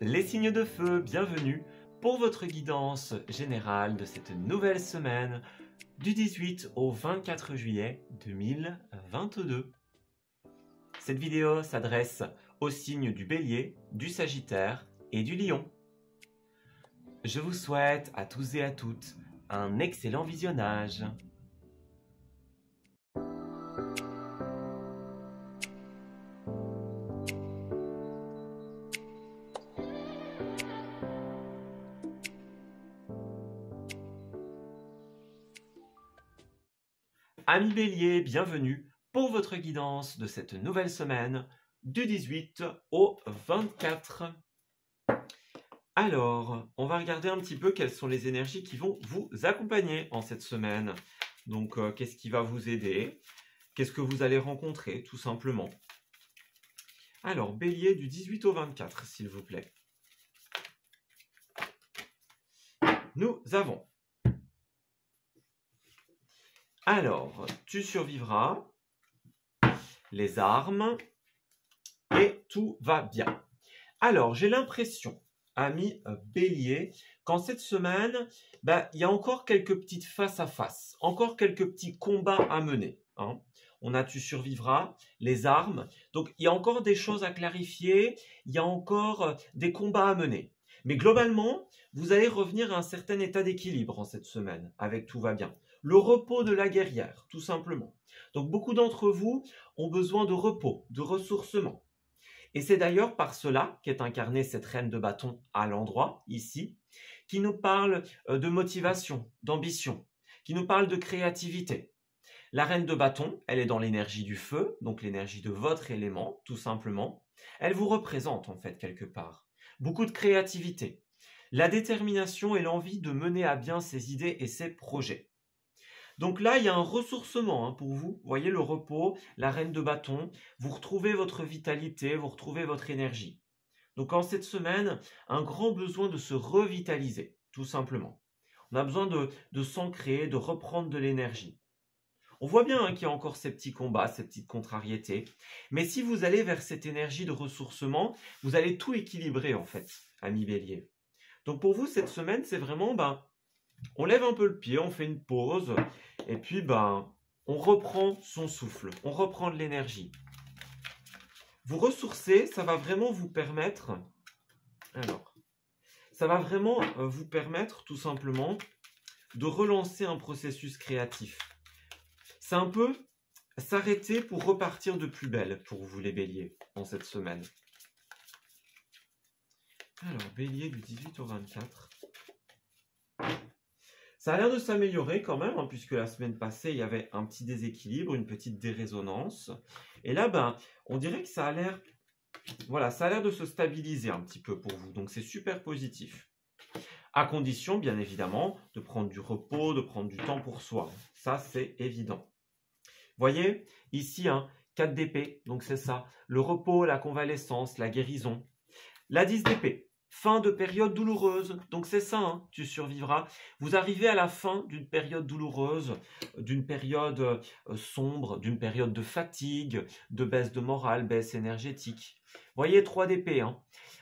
Les signes de feu, bienvenue pour votre guidance générale de cette nouvelle semaine du 18 au 24 juillet 2022. Cette vidéo s'adresse aux signes du Bélier, du Sagittaire et du Lion. Je vous souhaite à tous et à toutes un excellent visionnage. Amis Bélier, bienvenue pour votre guidance de cette nouvelle semaine du 18 au 24. Alors, on va regarder un petit peu quelles sont les énergies qui vont vous accompagner en cette semaine. Donc, qu'est-ce qui va vous aider? Qu'est-ce que vous allez rencontrer, tout simplement? Alors, Bélier du 18 au 24, s'il vous plaît. Nous avons... Alors, tu survivras, les armes, et tout va bien. Alors, j'ai l'impression, ami Bélier, qu'en cette semaine, il y a encore quelques petites face-à-face, encore quelques petits combats à mener. Hein. On a tu survivras, les armes, donc il y a encore des choses à clarifier, il y a encore des combats à mener. Mais globalement, vous allez revenir à un certain état d'équilibre en cette semaine, avec tout va bien. Le repos de la guerrière, tout simplement. Donc beaucoup d'entre vous ont besoin de repos, de ressourcement. Et c'est d'ailleurs par cela qu'est incarnée cette reine de bâton à l'endroit, ici, qui nous parle de motivation, d'ambition, qui nous parle de créativité. La reine de bâton, elle est dans l'énergie du feu, donc l'énergie de votre élément, tout simplement. Elle vous représente en fait quelque part. Beaucoup de créativité, la détermination et l'envie de mener à bien ses idées et ses projets. Donc là, il y a un ressourcement pour vous. Vous voyez le repos, la reine de bâton. Vous retrouvez votre vitalité, vous retrouvez votre énergie. Donc en cette semaine, un grand besoin de se revitaliser, tout simplement. On a besoin de s'ancrer, de reprendre de l'énergie. On voit bien qu'il y a encore ces petits combats, ces petites contrariétés. Mais si vous allez vers cette énergie de ressourcement, vous allez tout équilibrer en fait, ami Bélier. Donc pour vous, cette semaine, c'est vraiment... on lève un peu le pied, on fait une pause, et puis on reprend son souffle, on reprend de l'énergie. Vous ressourcer, ça va vraiment vous permettre, vous permettre tout simplement de relancer un processus créatif. C'est un peu s'arrêter pour repartir de plus belle pour vous les béliers en cette semaine. Alors, bélier du 18 au 24. Ça a l'air de s'améliorer quand même, puisque la semaine passée, il y avait un petit déséquilibre, une petite dérésonance. Et là, on dirait que ça a l'air de se stabiliser un petit peu pour vous. Donc, c'est super positif. À condition, bien évidemment, de prendre du repos, de prendre du temps pour soi. Ça, c'est évident. Voyez, ici, 4 d'épée, donc c'est ça. Le repos, la convalescence, la guérison. La 10 d'épée. Fin de période douloureuse, donc c'est ça, tu survivras. Vous arrivez à la fin d'une période douloureuse, d'une période sombre, d'une période de fatigue, de baisse de morale, baisse énergétique. Voyez, 3 d'épée.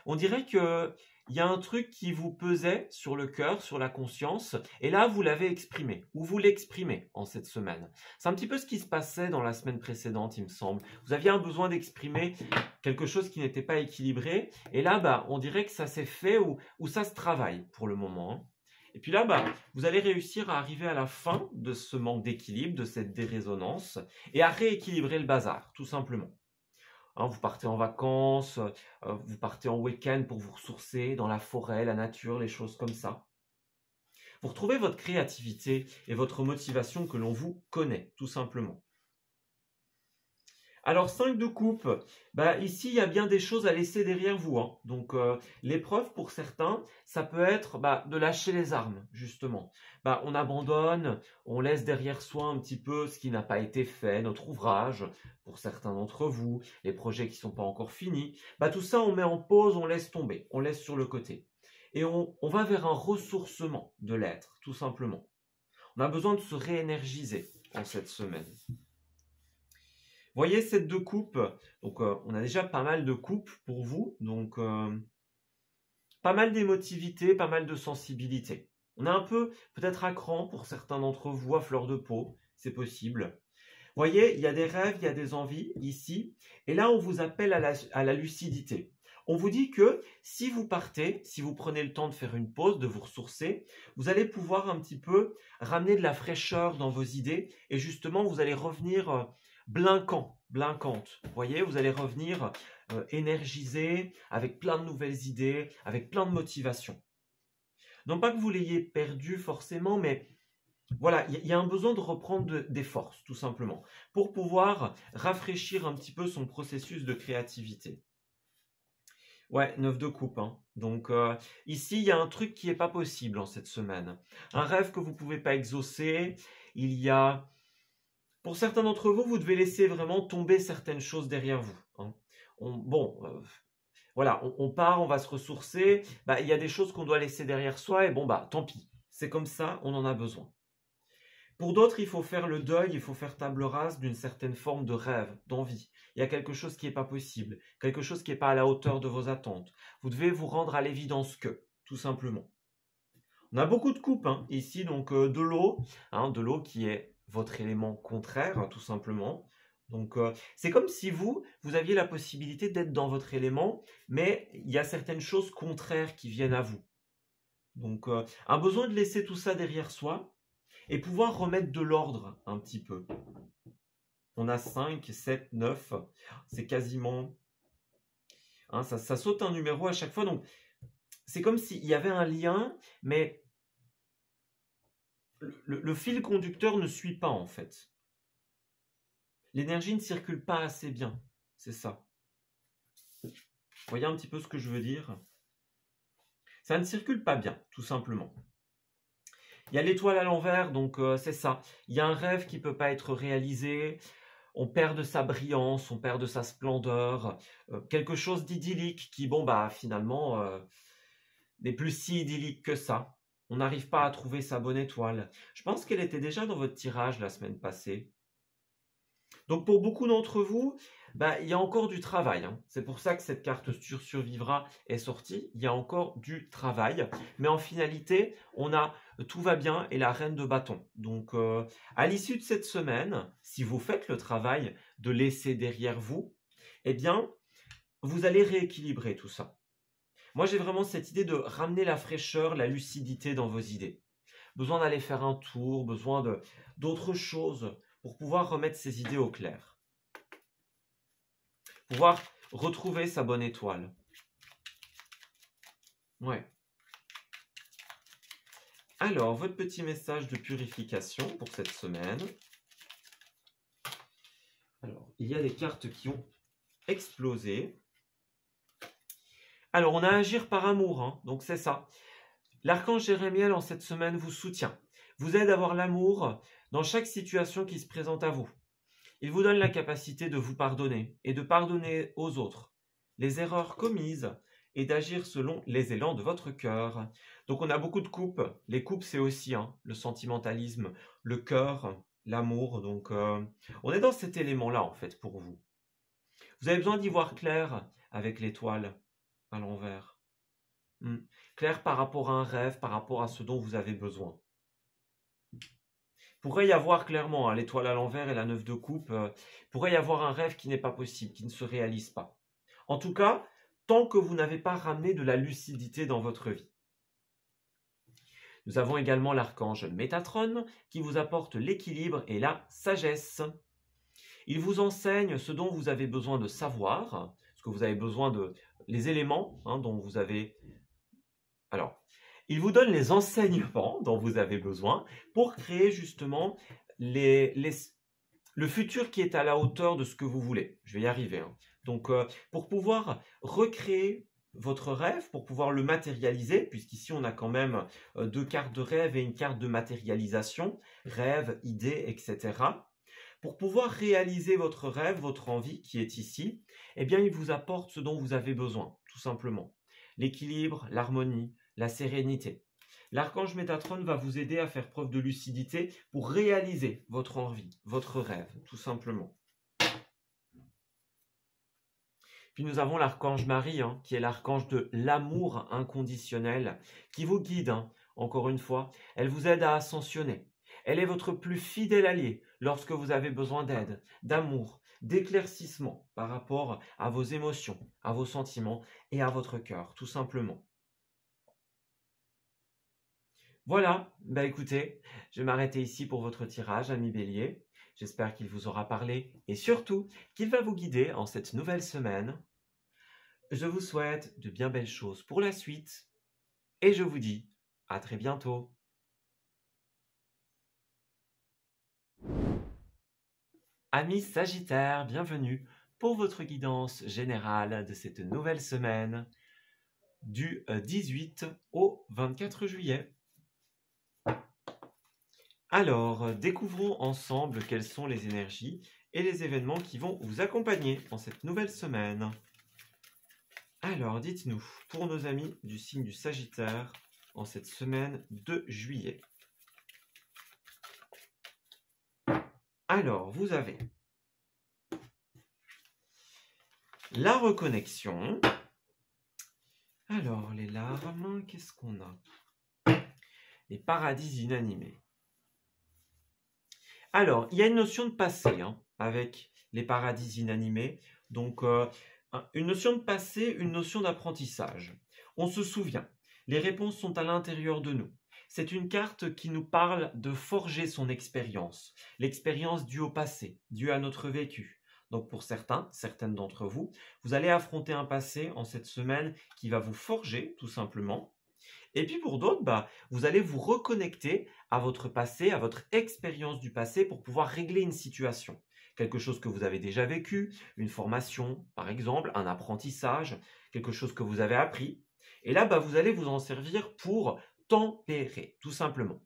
On dirait qu'il y a un truc qui vous pesait sur le cœur, sur la conscience, et là, vous l'avez exprimé, ou vous l'exprimez en cette semaine. C'est un petit peu ce qui se passait dans la semaine précédente, il me semble. Vous aviez un besoin d'exprimer quelque chose qui n'était pas équilibré, et là, on dirait que ça s'est fait ou ça se travaille pour le moment. Et puis là, vous allez réussir à arriver à la fin de ce manque d'équilibre, de cette dérésonance, et à rééquilibrer le bazar, tout simplement. Vous partez en vacances, vous partez en week-end pour vous ressourcer dans la forêt, la nature, les choses comme ça. Vous retrouvez votre créativité et votre motivation que l'on vous connaît, tout simplement. Alors, 5 de coupe, ici, il y a bien des choses à laisser derrière vous. Donc, l'épreuve, pour certains, ça peut être de lâcher les armes, justement. On abandonne, on laisse derrière soi un petit peu ce qui n'a pas été fait, notre ouvrage, pour certains d'entre vous, les projets qui ne sont pas encore finis. Tout ça, on met en pause, on laisse tomber, on laisse sur le côté. Et on va vers un ressourcement de l'être, tout simplement. On a besoin de se réénergiser en cette semaine. Voyez cette 2 coupes, donc on a déjà pas mal de coupes pour vous, donc pas mal d'émotivité, pas mal de sensibilité. On est un peu peut-être à cran pour certains d'entre vous, à fleur de peau, c'est possible. Vous voyez, il y a des rêves, il y a des envies ici, et là on vous appelle à la lucidité. On vous dit que si vous partez, si vous prenez le temps de faire une pause, de vous ressourcer, vous allez pouvoir un petit peu ramener de la fraîcheur dans vos idées, et justement vous allez revenir blincante. Vous voyez, vous allez revenir énergisé, avec plein de nouvelles idées, avec plein de motivation. Non pas que vous l'ayez perdu forcément, mais voilà, il y a un besoin de reprendre des forces, tout simplement, pour pouvoir rafraîchir un petit peu son processus de créativité. Ouais, 9 de coupe. Hein. Donc ici, il y a un truc qui n'est pas possible en cette semaine. Un rêve que vous ne pouvez pas exaucer. Il y a... Pour certains d'entre vous, vous devez laisser vraiment tomber certaines choses derrière vous. Hein. Voilà, on part, on va se ressourcer. Bah, il y a des choses qu'on doit laisser derrière soi et bon, bah, tant pis. C'est comme ça, on en a besoin. Pour d'autres, il faut faire le deuil, il faut faire table rase d'une certaine forme de rêve, d'envie. Il y a quelque chose qui n'est pas possible, quelque chose qui n'est pas à la hauteur de vos attentes. Vous devez vous rendre à l'évidence que, tout simplement. On a beaucoup de coupes hein, ici, donc de l'eau qui est votre élément contraire, tout simplement. Donc c'est comme si vous aviez la possibilité d'être dans votre élément, mais il y a certaines choses contraires qui viennent à vous. Donc un besoin de laisser tout ça derrière soi et pouvoir remettre de l'ordre un petit peu. On a 5, 7, 9, c'est quasiment... Hein, ça saute un numéro à chaque fois, donc c'est comme s'il y avait un lien, mais le fil conducteur ne suit pas en fait. L'énergie ne circule pas assez bien, c'est ça. Vous voyez un petit peu ce que je veux dire? Ça ne circule pas bien, tout simplement. Il y a l'étoile à l'envers, donc c'est ça. Il y a un rêve qui ne peut pas être réalisé, on perd de sa brillance, on perd de sa splendeur, quelque chose d'idyllique qui, bon, bah finalement, n'est plus si idyllique que ça. On n'arrive pas à trouver sa bonne étoile. Je pense qu'elle était déjà dans votre tirage la semaine passée. Donc pour beaucoup d'entre vous, bah, il y a encore du travail. Hein. C'est pour ça que cette carte survivra est sortie. Il y a encore du travail. Mais en finalité, on a tout va bien et la reine de bâton. Donc à l'issue de cette semaine, si vous faites le travail de laisser derrière vous, eh bien, vous allez rééquilibrer tout ça. Moi, j'ai vraiment cette idée de ramener la fraîcheur, la lucidité dans vos idées. Besoin d'aller faire un tour, besoin d'autres choses pour pouvoir remettre ses idées au clair. Pouvoir retrouver sa bonne étoile. Ouais. Alors, votre petit message de purification pour cette semaine. Alors, il y a des cartes qui ont explosé. Alors, on a agir par amour, hein, donc c'est ça. L'archange Jérémiel, en cette semaine, vous soutient. Vous aide à avoir l'amour dans chaque situation qui se présente à vous. Il vous donne la capacité de vous pardonner et de pardonner aux autres les erreurs commises et d'agir selon les élans de votre cœur. Donc on a beaucoup de coupes. Les coupes, c'est aussi le sentimentalisme, le cœur, l'amour. Donc on est dans cet élément-là, en fait, pour vous. Vous avez besoin d'y voir clair avec l'étoile à l'envers. Clair par rapport à un rêve, par rapport à ce dont vous avez besoin. Pourrait y avoir clairement l'étoile à l'envers et la 9 de coupe, pourrait y avoir un rêve qui n'est pas possible, qui ne se réalise pas. En tout cas, tant que vous n'avez pas ramené de la lucidité dans votre vie. Nous avons également l'archange Métatron qui vous apporte l'équilibre et la sagesse. Il vous enseigne ce dont vous avez besoin de savoir, ce que vous avez besoin de... les éléments dont vous avez... Alors, il vous donne les enseignements dont vous avez besoin pour créer justement le futur qui est à la hauteur de ce que vous voulez. Je vais y arriver. Hein. Donc, pour pouvoir recréer votre rêve, pour pouvoir le matérialiser, puisqu'ici on a quand même 2 cartes de rêve et une carte de matérialisation, rêve, idée, etc. Pour pouvoir réaliser votre rêve, votre envie qui est ici, eh bien, il vous apporte ce dont vous avez besoin, tout simplement. L'équilibre, l'harmonie, la sérénité. L'archange Métatron va vous aider à faire preuve de lucidité pour réaliser votre envie, votre rêve, tout simplement. Puis nous avons l'archange Marie, hein, qui est l'archange de l'amour inconditionnel, qui vous guide, hein, encore une fois. Elle vous aide à ascensionner. Elle est votre plus fidèle allié lorsque vous avez besoin d'aide, d'amour, d'éclaircissement par rapport à vos émotions, à vos sentiments et à votre cœur, tout simplement. Voilà, bah écoutez, je vais m'arrêter ici pour votre tirage, ami Bélier. J'espère qu'il vous aura parlé et surtout qu'il va vous guider en cette nouvelle semaine. Je vous souhaite de bien belles choses pour la suite et je vous dis à très bientôt. Amis Sagittaires, bienvenue pour votre guidance générale de cette nouvelle semaine du 18 au 24 juillet. Alors, découvrons ensemble quelles sont les énergies et les événements qui vont vous accompagner dans cette nouvelle semaine. Alors, dites-nous, pour nos amis du signe du Sagittaire, en cette semaine de juillet. Alors, vous avez la reconnexion. Alors, les larmes, qu'est-ce qu'on a? Les paradis inanimés. Alors, il y a une notion de passé hein, avec les paradis inanimés. Donc, une notion de passé, une notion d'apprentissage. On se souvient, les réponses sont à l'intérieur de nous. C'est une carte qui nous parle de forger son expérience. L'expérience due au passé, due à notre vécu. Donc pour certaines d'entre vous, vous allez affronter un passé en cette semaine qui va vous forger, tout simplement. Et puis pour d'autres, vous allez vous reconnecter à votre passé, à votre expérience du passé pour pouvoir régler une situation. Quelque chose que vous avez déjà vécu, une formation par exemple, un apprentissage, quelque chose que vous avez appris. Et là, vous allez vous en servir pour tempérer, tout simplement.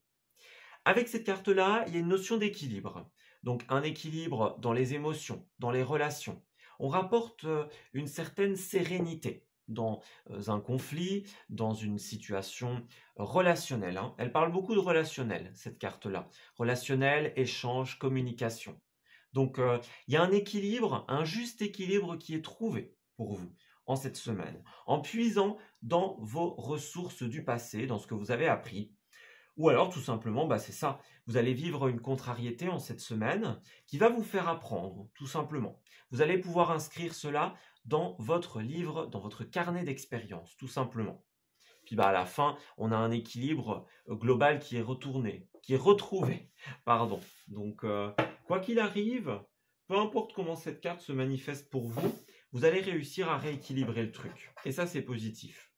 Avec cette carte-là, il y a une notion d'équilibre. Donc un équilibre dans les émotions, dans les relations. On rapporte une certaine sérénité dans un conflit, dans une situation relationnelle. Hein. Elle parle beaucoup de relationnel, cette carte-là. Relationnel, échange, communication. Donc, il y a un équilibre, un juste équilibre qui est trouvé pour vous en cette semaine, en puisant dans vos ressources du passé, dans ce que vous avez appris. Ou alors, tout simplement, c'est ça. Vous allez vivre une contrariété en cette semaine qui va vous faire apprendre, tout simplement. Vous allez pouvoir inscrire cela dans votre livre, dans votre carnet d'expérience, tout simplement. Puis à la fin, on a un équilibre global qui est retrouvé, pardon. Donc, quoi qu'il arrive, peu importe comment cette carte se manifeste pour vous, vous allez réussir à rééquilibrer le truc. Et ça, c'est positif.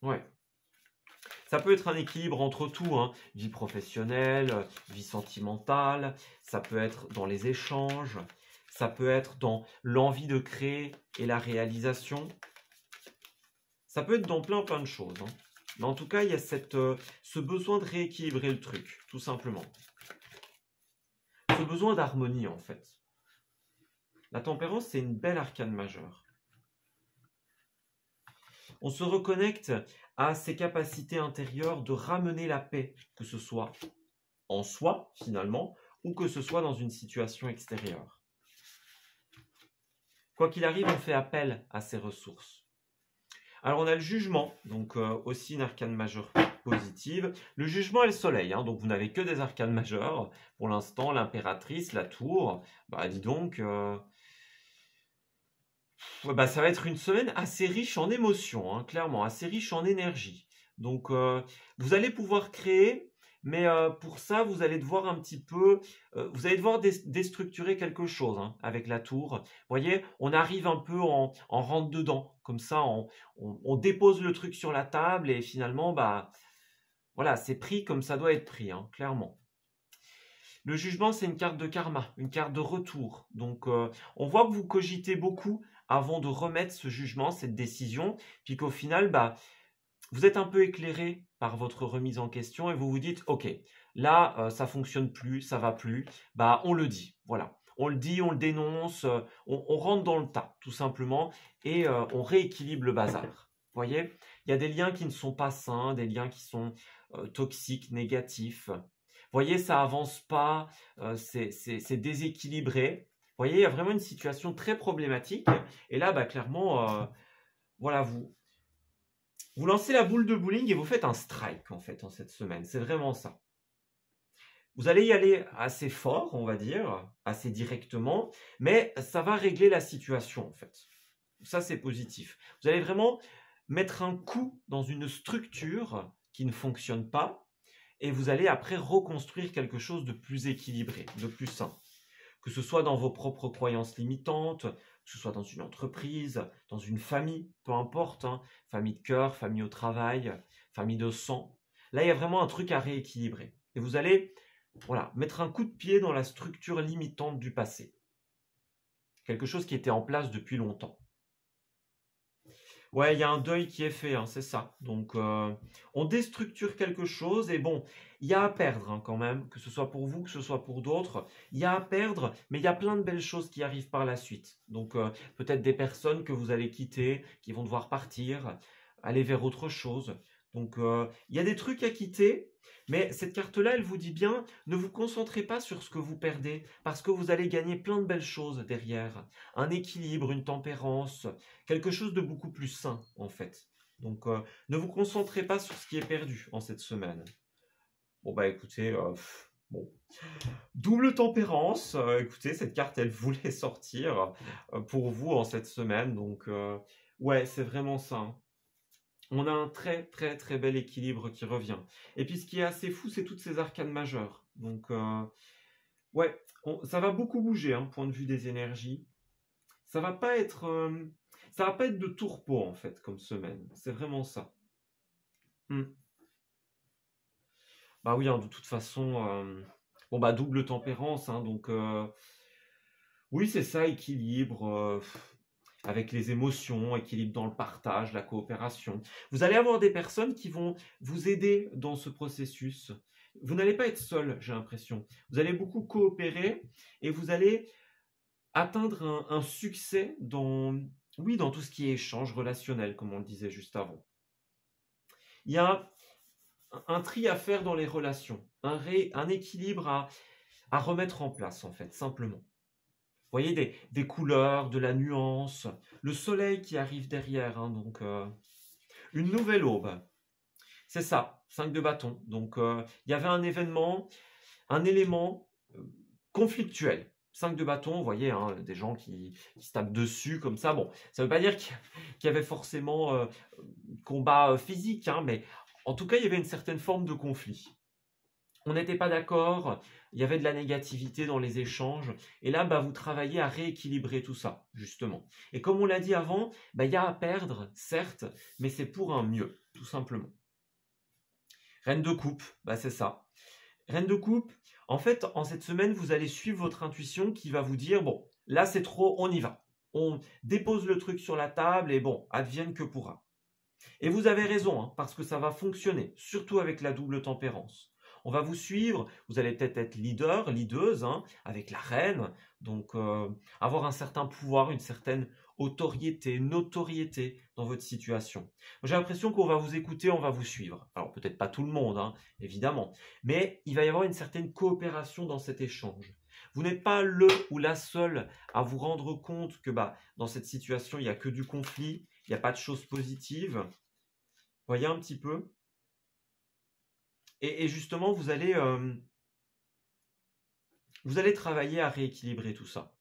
Ouais. Ça peut être un équilibre entre tout, hein. Vie professionnelle, vie sentimentale, ça peut être dans les échanges, ça peut être dans l'envie de créer et la réalisation. Ça peut être dans plein de choses. Hein. Mais en tout cas, il y a ce besoin de rééquilibrer le truc, tout simplement. Ce besoin d'harmonie, en fait. La tempérance, c'est une belle arcane majeure. On se reconnecte à ses capacités intérieures de ramener la paix, que ce soit en soi, finalement, ou que ce soit dans une situation extérieure. Quoi qu'il arrive, on fait appel à ces ressources. Alors, on a le jugement, donc aussi une arcane majeure positive. Le jugement est le soleil, hein, donc vous n'avez que des arcanes majeures. Pour l'instant, l'impératrice, la tour, dis donc... ça va être une semaine assez riche en émotions, hein, clairement, assez riche en énergie. Donc, vous allez pouvoir créer, mais pour ça, vous allez devoir un petit peu, vous allez devoir déstructurer quelque chose hein, avec la tour. Vous voyez, on arrive un peu en rentre dedans, comme ça, on dépose le truc sur la table et finalement, voilà, c'est pris comme ça doit être pris, hein, clairement. Le jugement, c'est une carte de karma, une carte de retour. Donc, on voit que vous cogitez beaucoup avant de remettre ce jugement, cette décision, puis qu'au final, vous êtes un peu éclairé par votre remise en question et vous vous dites, ok, là, ça fonctionne plus, ça va plus, on le dit, voilà. On le dit, on le dénonce, on rentre dans le tas, tout simplement, et on rééquilibre le bazar. Vous voyez, il y a des liens qui ne sont pas sains, des liens qui sont toxiques, négatifs. Vous voyez, ça avance pas, c'est déséquilibré. voyez, il y a vraiment une situation très problématique. Et là, bah, clairement, voilà, vous lancez la boule de bowling et vous faites un strike, en fait, en cette semaine. C'est vraiment ça. Vous allez y aller assez fort, on va dire, assez directement, mais ça va régler la situation, en fait. Ça, c'est positif. Vous allez vraiment mettre un coup dans une structure qui ne fonctionne pas et vous allez après reconstruire quelque chose de plus équilibré, de plus sain. Que ce soit dans vos propres croyances limitantes, que ce soit dans une entreprise, dans une famille, peu importe, hein, famille de cœur, famille au travail, famille de sang. Là, il y a vraiment un truc à rééquilibrer. Et vous allez voilà, mettre un coup de pied dans la structure limitante du passé. Quelque chose qui était en place depuis longtemps. Ouais, il y a un deuil qui est fait, hein, c'est ça. Donc, on déstructure quelque chose et bon, il y a à perdre hein, quand même, que ce soit pour vous, que ce soit pour d'autres. Il y a à perdre, mais il y a plein de belles choses qui arrivent par la suite. Donc, peut-être des personnes que vous allez quitter, qui vont devoir partir, aller vers autre chose. Donc, il y a des trucs à quitter, mais cette carte-là, elle vous dit bien, ne vous concentrez pas sur ce que vous perdez, parce que vous allez gagner plein de belles choses derrière. Un équilibre, une tempérance, quelque chose de beaucoup plus sain, en fait. Donc, ne vous concentrez pas sur ce qui est perdu en cette semaine. Bon, bah écoutez, bon. Double tempérance, écoutez, cette carte, elle voulait sortir pour vous en cette semaine. Donc, ouais, c'est vraiment ça. Hein. On a un très très très bel équilibre qui revient. Et puis ce qui est assez fou, c'est toutes ces arcanes majeures. Donc ouais, ça va beaucoup bouger, hein, point de vue des énergies. Ça va pas être de tourpeau en fait comme semaine. C'est vraiment ça. Bah oui, hein, de toute façon, bon bah double tempérance, hein, donc oui c'est ça, équilibre. Avec les émotions, équilibre dans le partage, la coopération. Vous allez avoir des personnes qui vont vous aider dans ce processus. Vous n'allez pas être seul, j'ai l'impression. Vous allez beaucoup coopérer et vous allez atteindre un succès oui, dans tout ce qui est échange relationnel, comme on le disait juste avant. Il y a un tri à faire dans les relations, un équilibre à remettre en place, en fait, simplement. Vous voyez, des couleurs, de la nuance, le soleil qui arrive derrière, hein, donc une nouvelle aube. C'est ça, 5 de bâton. Donc il y avait un événement, un élément conflictuel. 5 de bâton, vous voyez, hein, des gens qui se tapent dessus comme ça. Bon, ça ne veut pas dire qu'il y avait forcément combat physique, hein, mais en tout cas, il y avait une certaine forme de conflit. On n'était pas d'accord, il y avait de la négativité dans les échanges, et là, bah, vous travaillez à rééquilibrer tout ça, justement. Et comme on l'a dit avant, bah, il y a à perdre, certes, mais c'est pour un mieux, tout simplement. Reine de coupe, bah, c'est ça. Reine de coupe, en fait, en cette semaine, vous allez suivre votre intuition qui va vous dire, bon, là c'est trop, on y va. On dépose le truc sur la table et bon, advienne que pourra. Et vous avez raison, hein, parce que ça va fonctionner, surtout avec la double tempérance. On va vous suivre, vous allez peut-être être leader, leaduse, hein, avec la reine, donc avoir un certain pouvoir, une certaine autorité, notoriété dans votre situation. J'ai l'impression qu'on va vous écouter, on va vous suivre. Alors peut-être pas tout le monde, hein, évidemment, mais il va y avoir une certaine coopération dans cet échange. Vous n'êtes pas le ou la seule à vous rendre compte que dans cette situation, il n'y a que du conflit, il n'y a pas de choses positives. Voyez un petit peu. Et justement, vous allez travailler à rééquilibrer tout ça.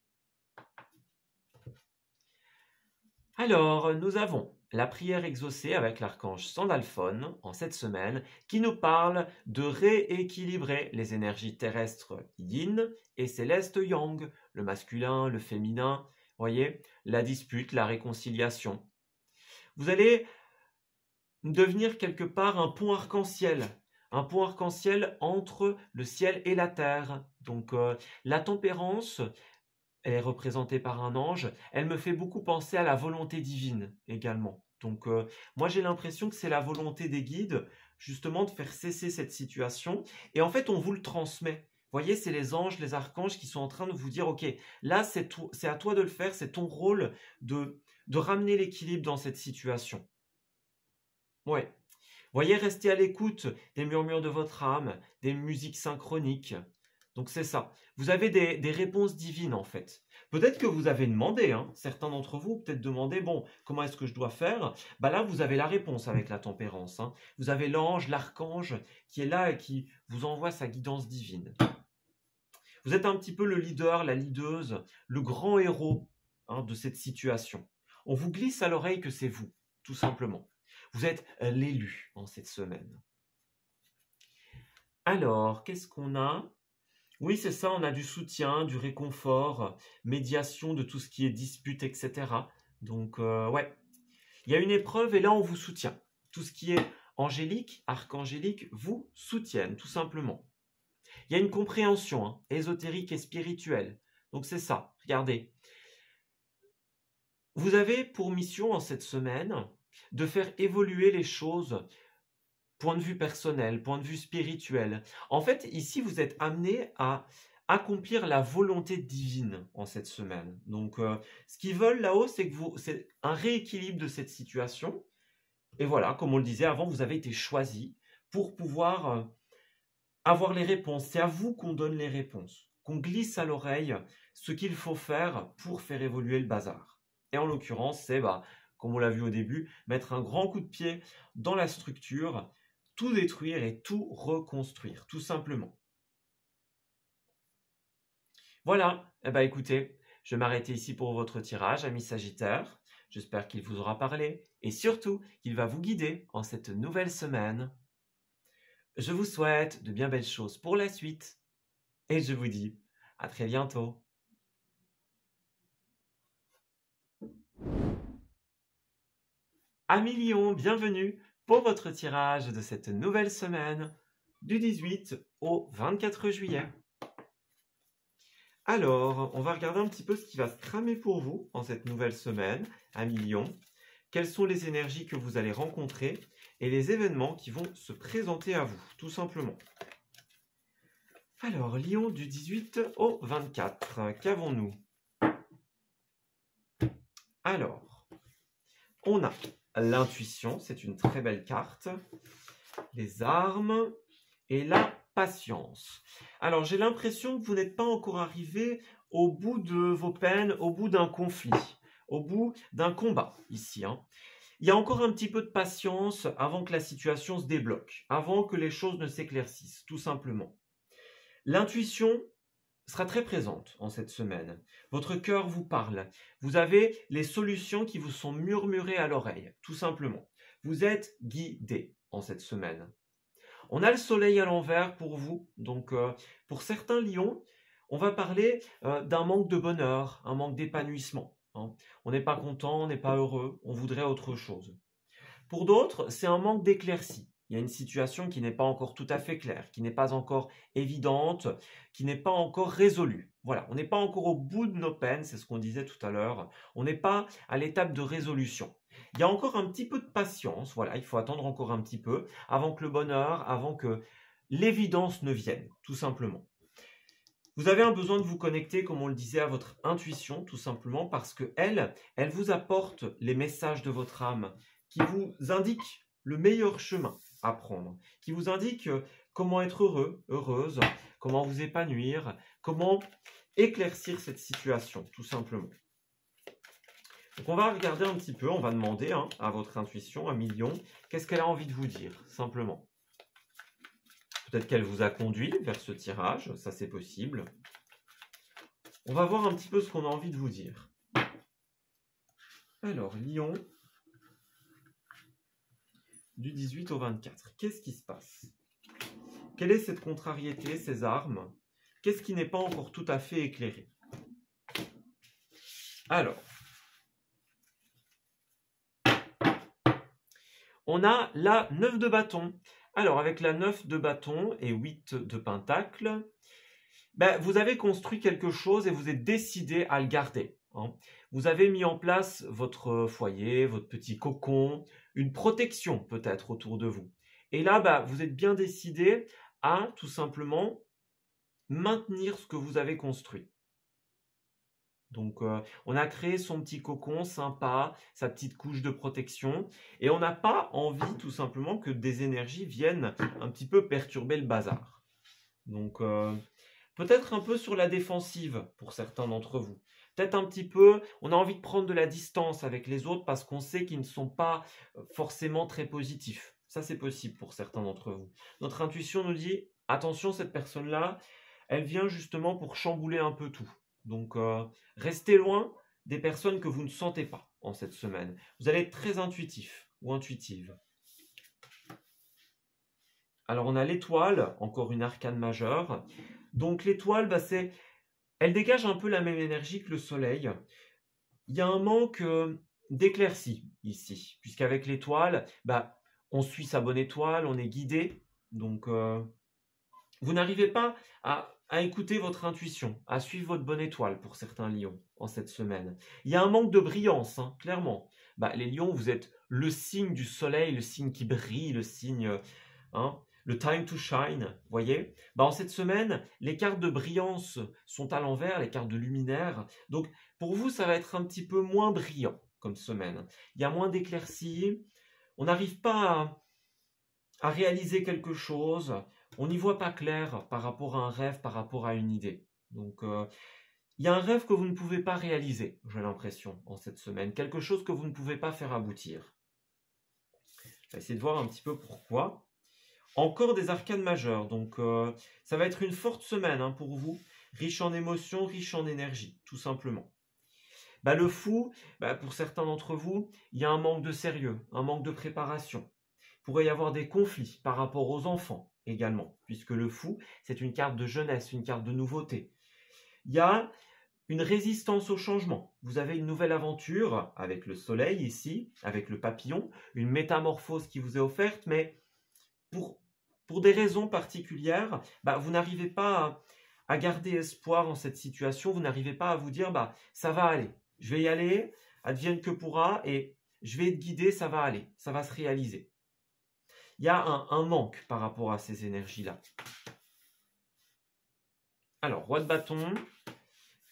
Alors, nous avons la prière exaucée avec l'archange Sandalphon en cette semaine qui nous parle de rééquilibrer les énergies terrestres yin et célestes yang, le masculin, le féminin, voyez, la dispute, la réconciliation. Vous allez devenir quelque part un pont arc-en-ciel entre le ciel et la terre. Donc la tempérance, elle est représentée par un ange, elle me fait beaucoup penser à la volonté divine également. Donc moi j'ai l'impression que c'est la volonté des guides justement de faire cesser cette situation et en fait on vous le transmet. Vous voyez, c'est les anges, les archanges qui sont en train de vous dire, ok, là c'est à toi de le faire, c'est ton rôle de ramener l'équilibre dans cette situation. Ouais. Voyez, restez à l'écoute des murmures de votre âme, des musiques synchroniques. Donc c'est ça. Vous avez des réponses divines en fait. Peut-être que vous avez demandé, hein, certains d'entre vous peut-être demandé, bon, comment est-ce que je dois faire? Bah là, vous avez la réponse avec la tempérance, hein. Vous avez l'ange, l'archange qui est là et qui vous envoie sa guidance divine. Vous êtes un petit peu le leader, la leaduse, le grand héros, hein, de cette situation. On vous glisse à l'oreille que c'est vous, tout simplement. Vous êtes l'élu en cette semaine. Alors, qu'est-ce qu'on a? Oui, c'est ça, on a du soutien, du réconfort, médiation de tout ce qui est dispute, etc. Donc, ouais, il y a une épreuve et là, on vous soutient. Tout ce qui est angélique, archangélique, vous soutiennent, tout simplement. Il y a une compréhension, hein, ésotérique et spirituelle. Donc, c'est ça, regardez. Vous avez pour mission en cette semaine de faire évoluer les choses, point de vue personnel, point de vue spirituel. En fait, ici, vous êtes amené à accomplir la volonté divine en cette semaine. Donc, ce qu'ils veulent là-haut, c'est un rééquilibre de cette situation. Et voilà, comme on le disait avant, vous avez été choisi pour pouvoir avoir les réponses. C'est à vous qu'on donne les réponses, qu'on glisse à l'oreille ce qu'il faut faire pour faire évoluer le bazar. Et en l'occurrence, c'est, comme on l'a vu au début, mettre un grand coup de pied dans la structure, tout détruire et tout reconstruire, tout simplement. Voilà, eh ben, écoutez, je vais m'arrêter ici pour votre tirage, amis Sagittaires. J'espère qu'il vous aura parlé et surtout qu'il va vous guider en cette nouvelle semaine. Je vous souhaite de bien belles choses pour la suite et je vous dis à très bientôt. Amis Lions, bienvenue pour votre tirage de cette nouvelle semaine du 18 au 24 juillet. Alors, on va regarder un petit peu ce qui va se tramer pour vous en cette nouvelle semaine, amis Lions. Quelles sont les énergies que vous allez rencontrer et les événements qui vont se présenter à vous, tout simplement. Alors, Lion du 18 au 24, qu'avons-nous? Alors, on a l'intuition, c'est une très belle carte, les armes et la patience. Alors, j'ai l'impression que vous n'êtes pas encore arrivé au bout de vos peines, au bout d'un conflit, au bout d'un combat, ici, hein. Il y a encore un petit peu de patience avant que la situation se débloque, avant que les choses ne s'éclaircissent, tout simplement. L'intuition sera très présente en cette semaine. Votre cœur vous parle. Vous avez les solutions qui vous sont murmurées à l'oreille, tout simplement. Vous êtes guidé en cette semaine. On a le soleil à l'envers pour vous. Donc, pour certains lions, on va parler d'un manque de bonheur, un manque d'épanouissement. Hein. On n'est pas content, on n'est pas heureux, on voudrait autre chose. Pour d'autres, c'est un manque d'éclaircie. Il y a une situation qui n'est pas encore tout à fait claire, qui n'est pas encore évidente, qui n'est pas encore résolue. Voilà, on n'est pas encore au bout de nos peines, c'est ce qu'on disait tout à l'heure. On n'est pas à l'étape de résolution. Il y a encore un petit peu de patience, voilà, il faut attendre encore un petit peu avant que le bonheur, avant que l'évidence ne vienne, tout simplement. Vous avez un besoin de vous connecter, comme on le disait, à votre intuition, tout simplement, parce que elle vous apporte les messages de votre âme, qui vous indique le meilleur chemin à prendre, qui vous indique comment être heureux, heureuse, comment vous épanouir, comment éclaircir cette situation, tout simplement. Donc on va regarder un petit peu, on va demander à votre intuition, à Million, qu'est-ce qu'elle a envie de vous dire, simplement. Peut-être qu'elle vous a conduit vers ce tirage, ça c'est possible. On va voir un petit peu ce qu'on a envie de vous dire. Alors, Lion, du 18 au 24, qu'est-ce qui se passe? Quelle est cette contrariété, ces armes? Qu'est-ce qui n'est pas encore tout à fait éclairé? Alors, on a la 9 de bâton. Alors, avec la 9 de bâton et 8 de pentacle, vous avez construit quelque chose et vous êtes décidé à le garder. Hein. Vous avez mis en place votre foyer, votre petit cocon, une protection peut-être autour de vous. Et là, vous êtes bien décidé à tout simplement maintenir ce que vous avez construit. Donc, on a créé son petit cocon sympa, sa petite couche de protection, et on n'a pas envie tout simplement que des énergies viennent un petit peu perturber le bazar. Donc, peut-être un peu sur la défensive pour certains d'entre vous. peut-être un petit peu, on a envie de prendre de la distance avec les autres parce qu'on sait qu'ils ne sont pas forcément très positifs. Ça, c'est possible pour certains d'entre vous. Notre intuition nous dit, attention, cette personne-là, elle vient justement pour chambouler un peu tout. Donc, restez loin des personnes que vous ne sentez pas en cette semaine. Vous allez être très intuitif ou intuitive. Alors, on a l'étoile, encore une arcane majeure. Donc, l'étoile, elle dégage un peu la même énergie que le soleil. Il y a un manque d'éclaircie ici, puisqu'avec l'étoile, on suit sa bonne étoile, on est guidé. Donc, vous n'arrivez pas à écouter votre intuition, à suivre votre bonne étoile pour certains lions en cette semaine. Il y a un manque de brillance, hein, clairement. Les lions, vous êtes le signe du soleil, le signe qui brille, le signe, le time to shine, voyez. En cette semaine, les cartes de brillance sont à l'envers, les cartes de luminaire. Donc, pour vous, ça va être un petit peu moins brillant comme semaine. Il y a moins d'éclaircies. On n'arrive pas à réaliser quelque chose. On n'y voit pas clair par rapport à un rêve, par rapport à une idée. Donc, il y a un rêve que vous ne pouvez pas réaliser, j'ai l'impression, en cette semaine. Quelque chose que vous ne pouvez pas faire aboutir. Je vais essayer de voir un petit peu pourquoi. Encore des arcanes majeures, donc ça va être une forte semaine pour vous, riche en émotions, riche en énergie, tout simplement. Le fou, pour certains d'entre vous, il y a un manque de sérieux, un manque de préparation. Il pourrait y avoir des conflits par rapport aux enfants également, puisque le fou, c'est une carte de jeunesse, une carte de nouveauté. Il y a une résistance au changement. Vous avez une nouvelle aventure avec le soleil ici, avec le papillon, une métamorphose qui vous est offerte, mais pour des raisons particulières, vous n'arrivez pas à garder espoir en cette situation, vous n'arrivez pas à vous dire ça va aller, je vais y aller, advienne que pourra, et je vais être guidé, ça va aller, ça va se réaliser. Il y a un manque par rapport à ces énergies-là. Alors, roi de bâton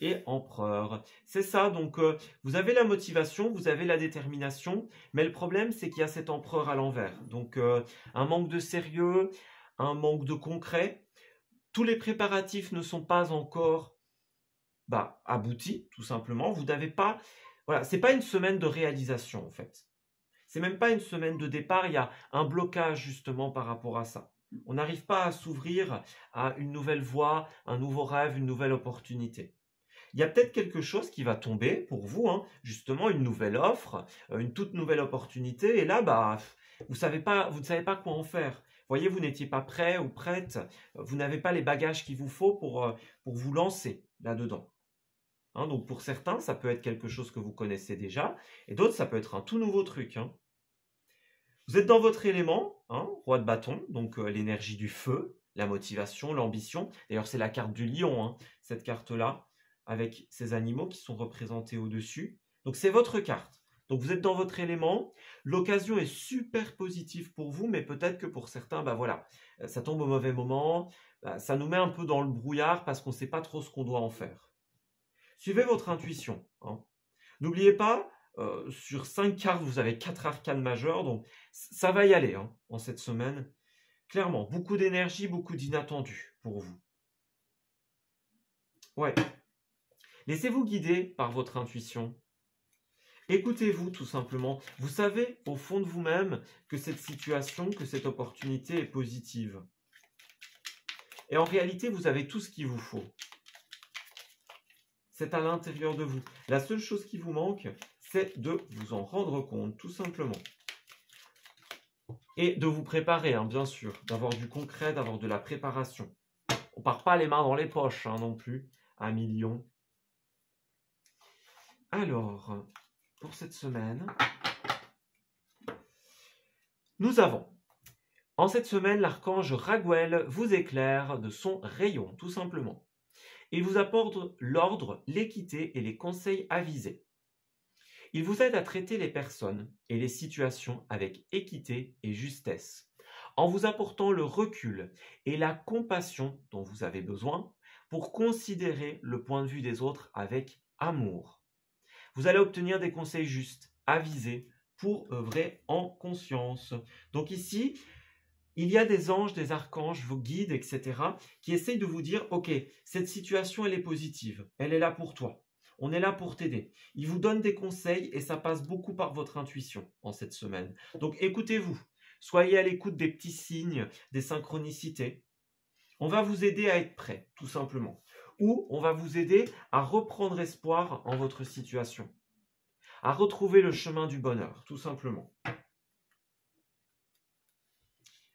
et empereur. C'est ça, donc vous avez la motivation, vous avez la détermination, mais le problème, c'est qu'il y a cet empereur à l'envers. Donc, un manque de sérieux, un manque de concret. Tous les préparatifs ne sont pas encore aboutis, tout simplement. Vous n'avez pas... Voilà, c'est pas une semaine de réalisation, en fait. C'est même pas une semaine de départ, il y a un blocage, justement, par rapport à ça. On n'arrive pas à s'ouvrir à une nouvelle voie, un nouveau rêve, une nouvelle opportunité. Il y a peut-être quelque chose qui va tomber pour vous, justement une nouvelle offre, une toute nouvelle opportunité. Et là, vous ne savez pas quoi en faire. Voyez, vous n'étiez pas prêt ou prête. Vous n'avez pas les bagages qu'il vous faut pour vous lancer là-dedans. Donc pour certains, ça peut être quelque chose que vous connaissez déjà. Et d'autres, ça peut être un tout nouveau truc. Vous êtes dans votre élément, roi de bâton, donc l'énergie du feu, la motivation, l'ambition. D'ailleurs, c'est la carte du lion, cette carte-là, avec ces animaux qui sont représentés au-dessus. Donc, c'est votre carte. Donc, vous êtes dans votre élément. L'occasion est super positive pour vous, mais peut-être que pour certains, ça tombe au mauvais moment. Ça nous met un peu dans le brouillard parce qu'on ne sait pas trop ce qu'on doit en faire. Suivez votre intuition. N'oubliez pas, sur 5 cartes, vous avez 4 arcanes majeures. Donc, ça va y aller en cette semaine. Clairement, beaucoup d'énergie, beaucoup d'inattendus pour vous. Ouais. Laissez-vous guider par votre intuition. Écoutez-vous tout simplement. Vous savez au fond de vous-même que cette situation, que cette opportunité est positive. Et en réalité, vous avez tout ce qu'il vous faut. C'est à l'intérieur de vous. La seule chose qui vous manque, c'est de vous en rendre compte, tout simplement. Et de vous préparer, bien sûr, d'avoir du concret, d'avoir de la préparation. On ne part pas les mains dans les poches non plus, à millions. Alors, pour cette semaine, nous avons, en cette semaine, l'archange Raguel vous éclaire de son rayon, tout simplement. Il vous apporte l'ordre, l'équité et les conseils avisés. Il vous aide à traiter les personnes et les situations avec équité et justesse, en vous apportant le recul et la compassion dont vous avez besoin pour considérer le point de vue des autres avec amour. Vous allez obtenir des conseils justes, avisés, pour œuvrer en conscience. Donc ici, il y a des anges, des archanges, vos guides, etc., qui essayent de vous dire, ok, cette situation, elle est positive, elle est là pour toi. On est là pour t'aider. Il vous donne des conseils et ça passe beaucoup par votre intuition en cette semaine. Donc écoutez-vous. Soyez à l'écoute des petits signes, des synchronicités. On va vous aider à être prêt, tout simplement. Ou on va vous aider à reprendre espoir en votre situation. À retrouver le chemin du bonheur, tout simplement.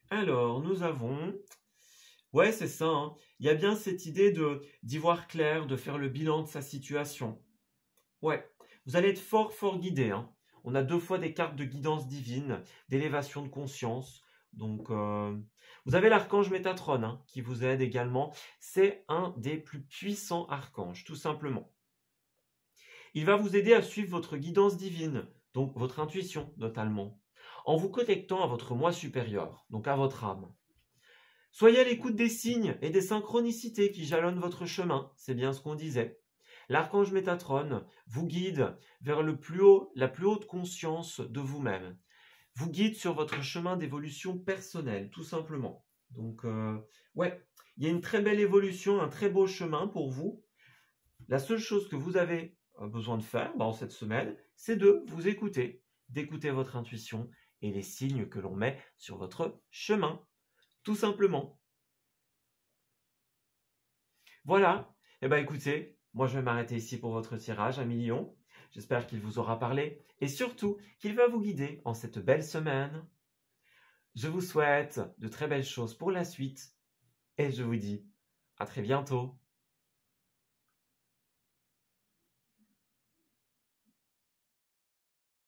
Alors, nous avons... Ouais, c'est ça. Hein. Il y a bien cette idée d'y voir clair, de faire le bilan de sa situation. Ouais, vous allez être fort, fort guidé. Hein. On a 2 fois des cartes de guidance divine, d'élévation de conscience. Donc, vous avez l'archange Métatron hein, qui vous aide également. C'est un des plus puissants archanges, tout simplement. Il va vous aider à suivre votre guidance divine, donc votre intuition notamment, en vous connectant à votre moi supérieur, donc à votre âme. Soyez à l'écoute des signes et des synchronicités qui jalonnent votre chemin, c'est bien ce qu'on disait. L'archange Métatron vous guide vers la plus haute conscience de vous-même, vous guide sur votre chemin d'évolution personnelle, tout simplement. Donc, ouais, il y a une très belle évolution, un très beau chemin pour vous. La seule chose que vous avez besoin de faire en cette semaine, c'est de vous écouter, d'écouter votre intuition et les signes que l'on met sur votre chemin. Tout simplement. Voilà. Eh bien, écoutez, moi, je vais m'arrêter ici pour votre tirage, 1 million. J'espère qu'il vous aura parlé et surtout qu'il va vous guider en cette belle semaine. Je vous souhaite de très belles choses pour la suite et je vous dis à très bientôt.